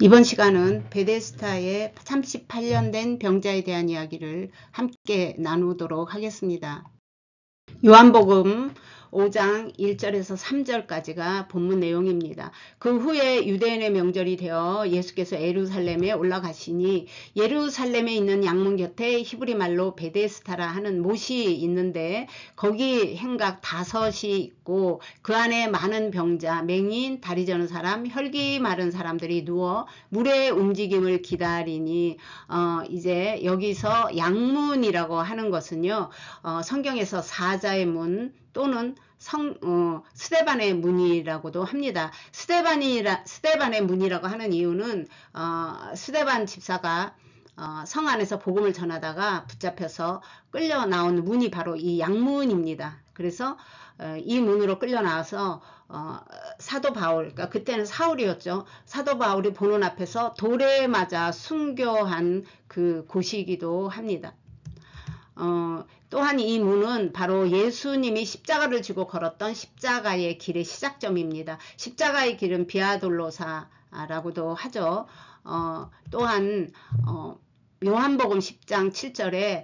이번 시간은 베데스다의 38년 된 병자에 대한 이야기를 함께 나누도록 하겠습니다. 요한복음 5장 1절에서 3절까지가 본문 내용입니다. 그 후에 유대인의 명절이 되어 예수께서 예루살렘에 올라가시니 예루살렘에 있는 양문 곁에 히브리 말로 베데스다라 하는 못이 있는데 거기 행각 5이 있고 그 안에 많은 병자, 맹인, 다리 저는 사람, 혈기 마른 사람들이 누워 물의 움직임을 기다리니 이제 여기서 양문이라고 하는 것은요, 성경에서 사자의 문 또는 스데반의 문이라고도 합니다. 스데반의 문이라고 하는 이유는 스데반 집사가 성 안에서 복음을 전하다가 붙잡혀서 끌려 나온 문이 바로 이 양문입니다. 그래서 이 문으로 끌려 나와서 사도 바울, 그러니까 그때는 사울이었죠. 사도 바울이 보는 앞에서 돌에 맞아 순교한 그 곳이기도 합니다. 또한 이 문은 바로 예수님이 십자가를 지고 걸었던 십자가의 길의 시작점입니다. 십자가의 길은 비아돌로사라고도 하죠. 또한 요한복음 10장 7절에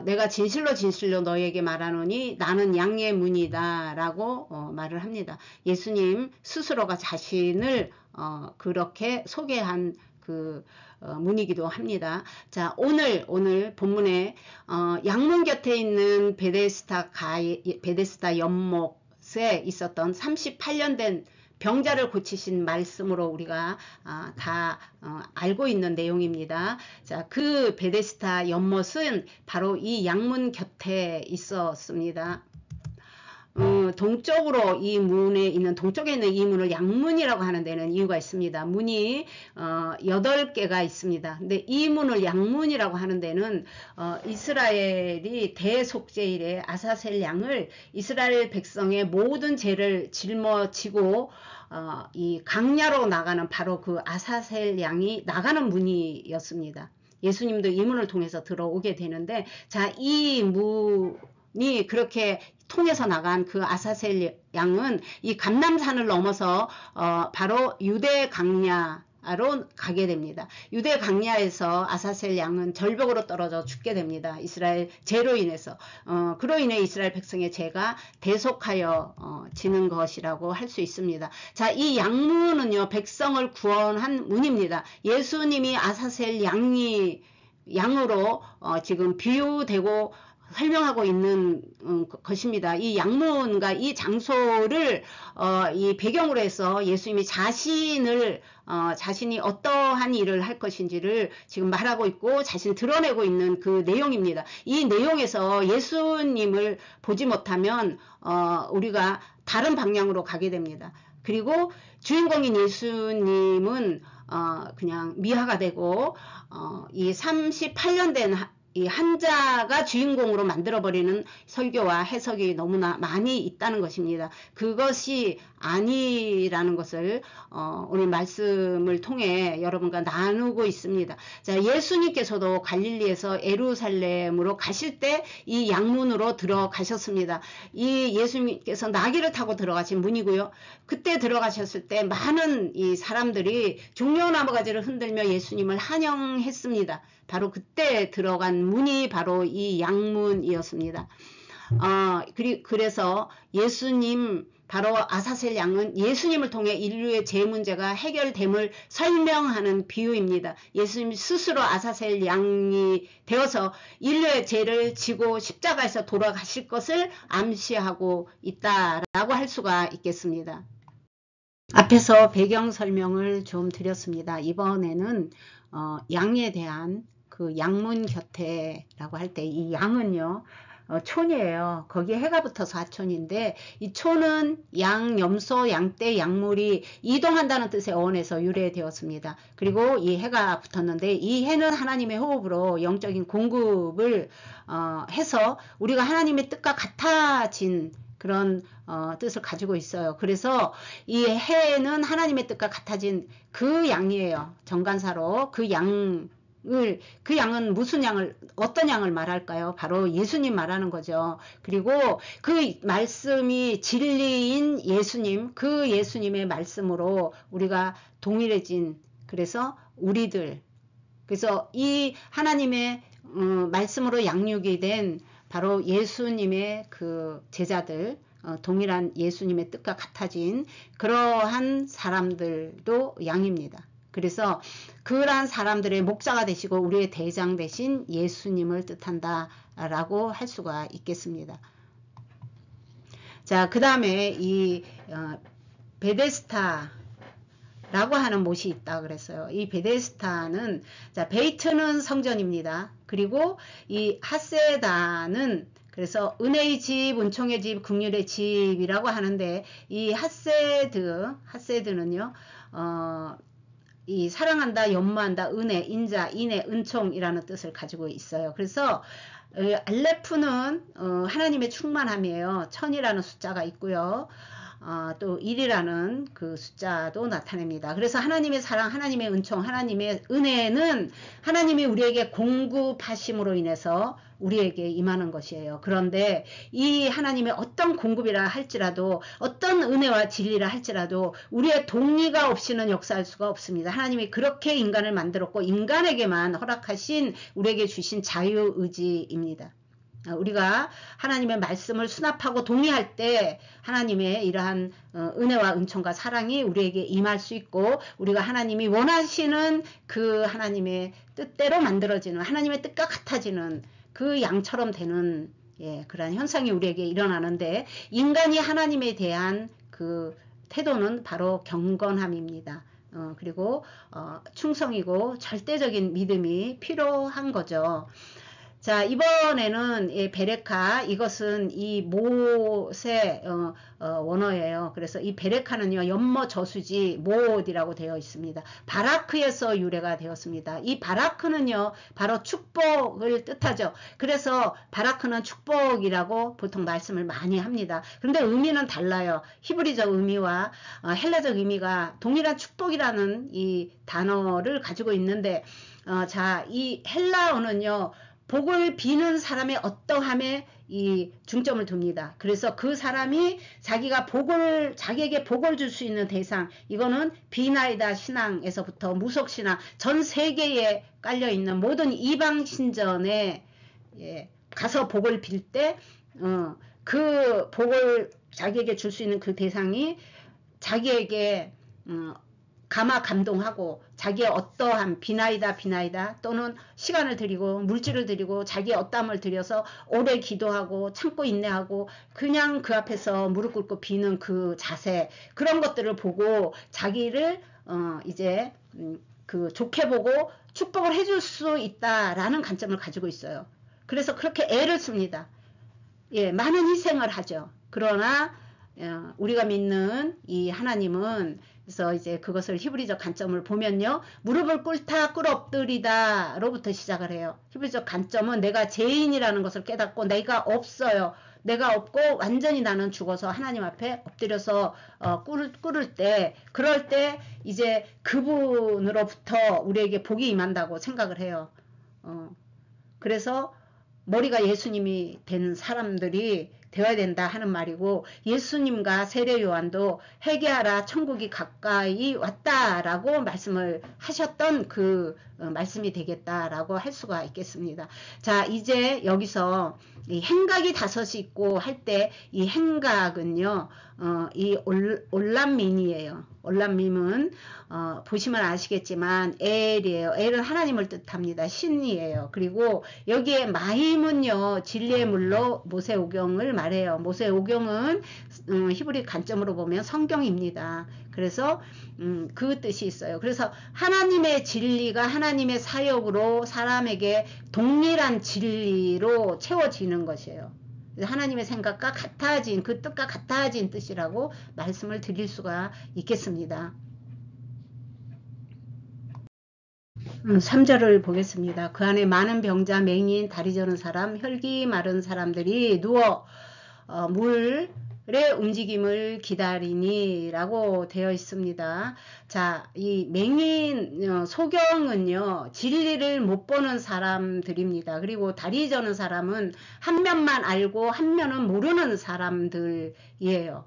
내가 진실로 진실로 너에게 말하노니 나는 양의 문이다 라고 말을 합니다. 예수님 스스로가 자신을 그렇게 소개한 그 문이기도 합니다. 자, 오늘 본문에 양문 곁에 있는 베데스다 연못에 있었던 38년 된 병자를 고치신 말씀으로 우리가 다 알고 있는 내용입니다. 자, 그 베데스다 연못은 바로 이 양문 곁에 있었습니다. 동쪽으로 이 문에 있는 동쪽에 있는 이 문을 양문이라고 하는 데는 이유가 있습니다. 문이 8개가 있습니다. 근데 이 문을 양문이라고 하는 데는 이스라엘이 대속죄일에 아사셀 양을 이스라엘 백성의 모든 죄를 짊어지고 이 강야로 나가는 바로 그 아사셀 양이 나가는 문이었습니다. 예수님도 이 문을 통해서 들어오게 되는데, 자, 이 문이 그렇게 통해서 나간 그 아사셀 양은 이 감람산을 넘어서 바로 유대 강야로 가게 됩니다. 유대 강야에서 아사셀 양은 절벽으로 떨어져 죽게 됩니다. 이스라엘 죄로 인해서. 그로 인해 이스라엘 백성의 죄가 대속하여 지는 것이라고 할 수 있습니다. 자, 이 양문은요, 백성을 구원한 문입니다. 예수님이 아사셀 양으로 지금 비유되고 설명하고 있는 것입니다. 이 양문과 이 장소를 이 배경으로 해서 예수님이 자신이 어떠한 일을 할 것인지를 지금 말하고 있고 자신 드러내고 있는 그 내용입니다. 이 내용에서 예수님을 보지 못하면 우리가 다른 방향으로 가게 됩니다. 그리고 주인공인 예수님은 그냥 미화가 되고 이 38년 된 이 한자가 주인공으로 만들어버리는 설교와 해석이 너무나 많이 있다는 것입니다. 그것이 아니라는 것을 오늘 말씀을 통해 여러분과 나누고 있습니다. 자, 예수님께서도 갈릴리에서 예루살렘으로 가실 때 이 양문으로 들어가셨습니다. 이 예수님께서 나귀를 타고 들어가신 문이고요. 그때 들어가셨을 때 많은 이 사람들이 종려나무 가지를 흔들며 예수님을 환영했습니다. 바로 그때 들어간 문이 바로 이 양문이었습니다. 그래서 예수님, 바로 아사셀 양은 예수님을 통해 인류의 죄 문제가 해결됨을 설명하는 비유입니다. 예수님 스스로 아사셀 양이 되어서 인류의 죄를 지고 십자가에서 돌아가실 것을 암시하고 있다라고 할 수가 있겠습니다. 앞에서 배경 설명을 좀 드렸습니다. 이번에는 양에 대한 그 양문 곁에라고 할 때 이 양은요, 촌이에요. 거기에 해가 붙어서 하촌인데, 이 촌은 양, 염소, 양떼, 양물이 이동한다는 뜻의 어원에서 유래되었습니다. 그리고 이 해가 붙었는데, 이 해는 하나님의 호흡으로 영적인 공급을 해서 우리가 하나님의 뜻과 같아진 그런 뜻을 가지고 있어요. 그래서 이 해는 하나님의 뜻과 같아진 그 양이에요. 정관사로 그 양은 무슨 양을, 어떤 양을 말할까요? 바로 예수님 말하는 거죠. 그리고 그 말씀이 진리인 예수님, 그 예수님의 말씀으로 우리가 동일해진 그래서 우리들, 그래서 이 하나님의 말씀으로 양육이 된 바로 예수님의 그 제자들, 동일한 예수님의 뜻과 같아진 그러한 사람들도 양입니다. 그래서 그러한 사람들의 목자가 되시고 우리의 대장 되신 예수님을 뜻한다 라고 할 수가 있겠습니다. 자, 그 다음에 이 베데스다 라고 하는 못이 있다 그랬어요. 이 베데스다는, 자, 베이트는 성전입니다. 그리고 이 핫세다는, 그래서 은혜의 집, 은총의 집, 긍휼의 집이라고 하는데, 이 핫세드는요, 이 사랑한다, 연모한다, 은혜, 인자, 인애, 은총이라는 뜻을 가지고 있어요. 그래서 알레프는 하나님의 충만함이에요. 1000이라는 숫자가 있고요. 또 1이라는 그 숫자도 나타냅니다. 그래서 하나님의 사랑, 하나님의 은총, 하나님의 은혜는 하나님이 우리에게 공급하심으로 인해서 우리에게 임하는 것이에요. 그런데 이 하나님의 어떤 공급이라 할지라도, 어떤 은혜와 진리라 할지라도 우리의 동의가 없이는 역사할 수가 없습니다. 하나님이 그렇게 인간을 만들었고 인간에게만 허락하신, 우리에게 주신 자유의지입니다. 우리가 하나님의 말씀을 수납하고 동의할 때 하나님의 이러한 은혜와 은총과 사랑이 우리에게 임할 수 있고, 우리가 하나님이 원하시는 그 하나님의 뜻대로 만들어지는, 하나님의 뜻과 같아지는 그 양처럼 되는, 그러한 현상이 우리에게 일어나는데, 인간이 하나님에 대한 그 태도는 바로 경건함입니다. 그리고 충성이고 절대적인 믿음이 필요한 거죠. 자, 이번에는 베레카, 이것은 이 못의 원어예요. 그래서 이 베레카는요, 연모 저수지 못이라고 되어 있습니다. 바라크에서 유래가 되었습니다. 이 바라크는요, 바로 축복을 뜻하죠. 그래서 바라크는 축복이라고 보통 말씀을 많이 합니다. 그런데 의미는 달라요. 히브리적 의미와 헬라적 의미가 동일한 축복이라는 이 단어를 가지고 있는데, 자, 이 헬라어는요, 복을 비는 사람의 어떠함에 이 중점을 둡니다. 그래서 그 사람이 자기에게 복을 줄 수 있는 대상, 이거는 비나이다 신앙에서부터 무속신앙, 전 세계에 깔려있는 모든 이방 신전에 가서 복을 빌 때, 그 복을 자기에게 줄 수 있는 그 대상이 자기에게 감화 감동하고 자기의 어떠한 비나이다 또는 시간을 들이고 물질을 들이고 자기의 어떠함을 들여서 오래 기도하고 참고 인내하고 그냥 그 앞에서 무릎 꿇고 비는 그 자세, 그런 것들을 보고 자기를 이제 그 좋게 보고 축복을 해줄 수 있다라는 관점을 가지고 있어요. 그래서 그렇게 애를 씁니다. 많은 희생을 하죠. 그러나 우리가 믿는 이 하나님은, 그래서 이제 그것을 히브리적 관점을 보면요, 무릎을 꿇다 꿇 엎드리다 로부터 시작을 해요. 히브리적 관점은 내가 죄인이라는 것을 깨닫고 내가 없어요. 내가 없고 완전히 나는 죽어서 하나님 앞에 엎드려서 꿇을 때, 그럴 때 이제 그분으로부터 우리에게 복이 임한다고 생각을 해요. 그래서 머리가 예수님이 된 사람들이 되어야 된다 하는 말이고, 예수님과 세례 요한도 회개하라 천국이 가까이 왔다라고 말씀을 하셨던 그 말씀이 되겠다라고 할 수가 있겠습니다. 자, 이제 여기서 이 행각이 5이 있고 할 때 이 행각은요, 이 올람밈이에요. 올람밈은 보시면 아시겠지만 엘이에요. 엘은 하나님을 뜻합니다. 신이에요. 그리고 여기에 마임은요, 진리의 물로 모세오경을 말해요. 모세오경은 히브리 관점으로 보면 성경입니다. 그래서 그 뜻이 있어요. 그래서 하나님의 진리가 하나님의 사역으로 사람에게 동일한 진리로 채워지는 것이에요. 하나님의 생각과 같아진, 그 뜻과 같아진 뜻이라고 말씀을 드릴 수가 있겠습니다. 3절을 보겠습니다. 그 안에 많은 병자, 맹인, 다리 저는 사람, 혈기 마른 사람들이 누워 물의 움직임을 기다리니 라고 되어 있습니다. 자, 이 맹인 소경은요, 진리를 못 보는 사람들입니다. 그리고 다리 저는 사람은 한 면만 알고 한 면은 모르는 사람들이에요.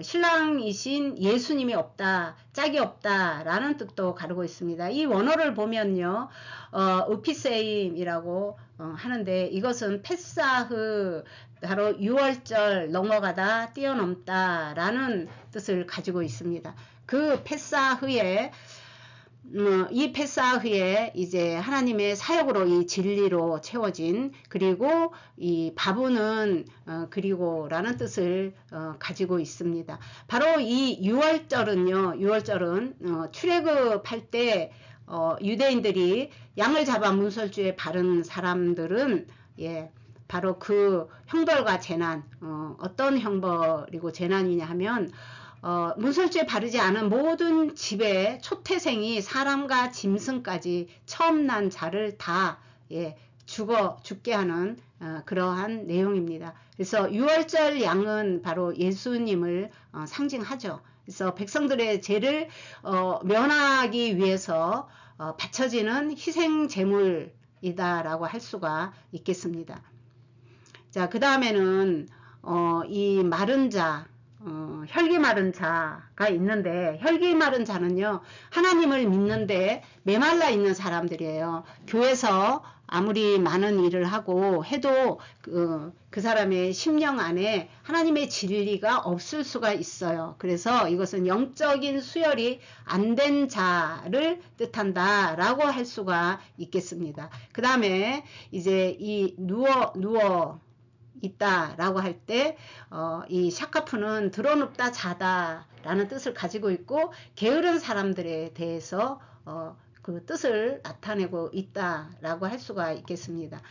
신랑이신 예수님이 없다, 짝이 없다 라는 뜻도 가르고 있습니다. 이 원어를 보면요, 으피세임이라고 하는데, 이것은 페사흐, 바로 6월절 넘어가다 뛰어넘다 라는 뜻을 가지고 있습니다. 그 페사흐에 이 페사흐에 이제 하나님의 사역으로 이 진리로 채워진, 그리고 이 바브는 그리고 라는 뜻을 가지고 있습니다. 바로 이 6월절은요, 6월절은 출애굽할 때 유대인들이 양을 잡아 문설주에 바른 사람들은 바로 그 형벌과 재난, 어떤 형벌이고 재난이냐 하면 문설주에 바르지 않은 모든 집의 초태생이 사람과 짐승까지 처음 난 자를 다 죽게 하는 그러한 내용입니다. 그래서 6월절 양은 바로 예수님을 상징하죠. 그래서 백성들의 죄를 면하기 위해서 바쳐지는 희생 제물이다라고 할 수가 있겠습니다. 자, 그 다음에는 이 마른 자, 혈기 마른 자가 있는데, 혈기 마른 자는요, 하나님을 믿는데 메말라 있는 사람들이에요. 교회에서 아무리 많은 일을 하고 해도 그 사람의 심령 안에 하나님의 진리가 없을 수가 있어요. 그래서 이것은 영적인 수혈이 안 된 자를 뜻한다 라고 할 수가 있겠습니다. 그 다음에 이제 이 누워 있다라고 할 때 이 샤카프는 드러눕다 자다 라는 뜻을 가지고 있고, 게으른 사람들에 대해서 그 뜻을 나타내고 있다라고 할 수가 있겠습니다.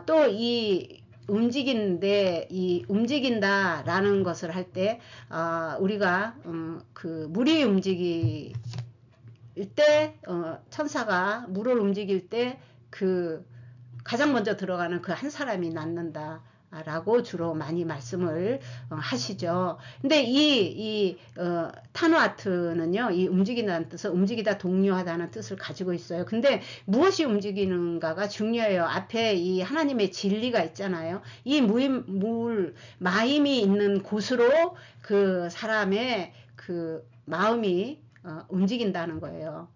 또 이 움직이는데, 이 움직인다 라는 것을 할 때 우리가 그 물이 움직일 때 천사가 물을 움직일 때 그 가장 먼저 들어가는 그 한 사람이 낫는다 라고 주로 많이 말씀을 하시죠. 근데 이 타누아트는요, 이 움직인다는 뜻은 움직이다, 독려하다는 뜻을 가지고 있어요. 근데 무엇이 움직이는가가 중요해요. 앞에 이 하나님의 진리가 있잖아요. 이 마임이 있는 곳으로 그 사람의 그 마음이 움직인다는 거예요.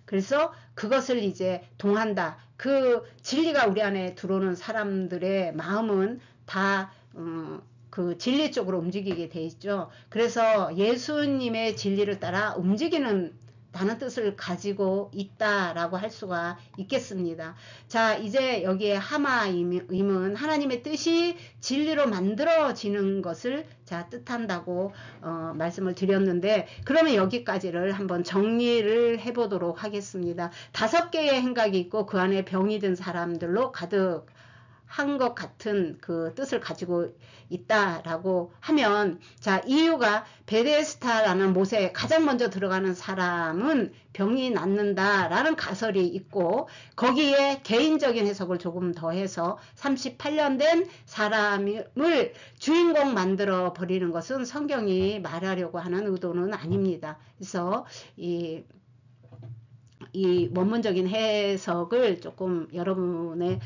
그래서 그것을 이제 동한다. 그 진리가 우리 안에 들어오는 사람들의 마음은 다 그 진리 쪽으로 움직이게 돼 있죠. 그래서 예수님의 진리를 따라 움직이는 다는 뜻을 가지고 있다라고 할 수가 있겠습니다. 자, 이제 여기에 하마임은 하나님의 뜻이 진리로 만들어지는 것을 뜻한다고 말씀을 드렸는데, 그러면 여기까지를 한번 정리를 해보도록 하겠습니다. 5개의 행각이 있고 그 안에 병이 든 사람들로 가득 한 것 같은 그 뜻을 가지고 있다라고 하면, 자, 이유가 베데스다라는 못에 가장 먼저 들어가는 사람은 병이 낫는다라는 가설이 있고, 거기에 개인적인 해석을 조금 더해서 38년 된 사람을 주인공 만들어 버리는 것은 성경이 말하려고 하는 의도는 아닙니다. 그래서 이 원문적인 해석을 조금 여러분의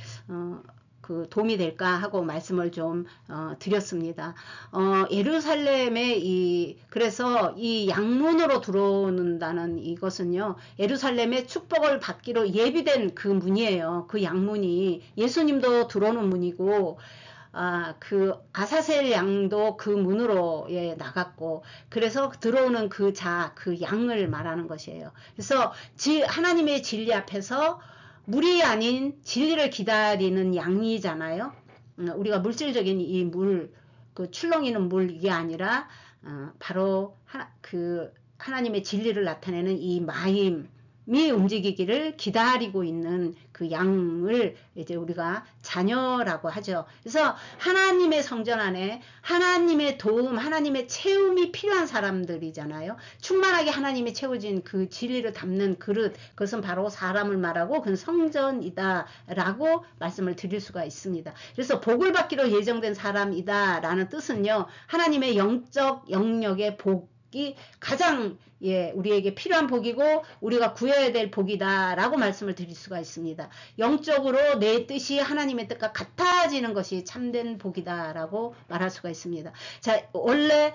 그 도움이 될까 하고 말씀을 좀 드렸습니다. 예루살렘의 그래서 이 양문으로 들어오는다는 이것은요, 예루살렘의 축복을 받기로 예비된 그 문이에요. 그 양문이 예수님도 들어오는 문이고, 그 아사셀 양도 그 문으로 나갔고, 그래서 들어오는 그 양을 말하는 것이에요. 그래서 하나님의 진리 앞에서 물이 아닌 진리를 기다리는 양이잖아요. 우리가 물질적인 이 그 출렁이는 물, 이게 아니라 바로 하나님의 진리를 나타내는 이 마임이 움직이기를 기다리고 있는 그 양을 이제 우리가 자녀라고 하죠. 그래서 하나님의 성전 안에 하나님의 도움, 하나님의 채움이 필요한 사람들이잖아요. 충만하게 하나님이 채워진 그 진리를 담는 그릇, 그것은 바로 사람을 말하고 그건 성전이다 라고 말씀을 드릴 수가 있습니다. 그래서 복을 받기로 예정된 사람이다 라는 뜻은요, 하나님의 영적 영역의 복, 가장 우리에게 필요한 복이고 우리가 구해야 될 복이다 라고 말씀을 드릴 수가 있습니다. 영적으로 내 뜻이 하나님의 뜻과 같아지는 것이 참된 복이다 라고 말할 수가 있습니다. 자, 원래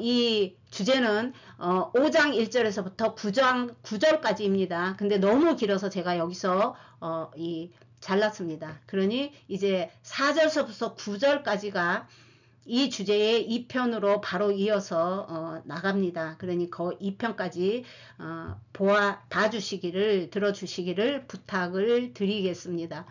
이 주제는 5장 1절에서부터 9장 9절까지입니다. 근데 너무 길어서 제가 여기서 잘랐습니다. 그러니 이제 4절서부터 9절까지가 이 주제의 2편으로 바로 이어서 나갑니다. 그러니 그 2편까지 봐주시기를 들어주시기를 부탁을 드리겠습니다.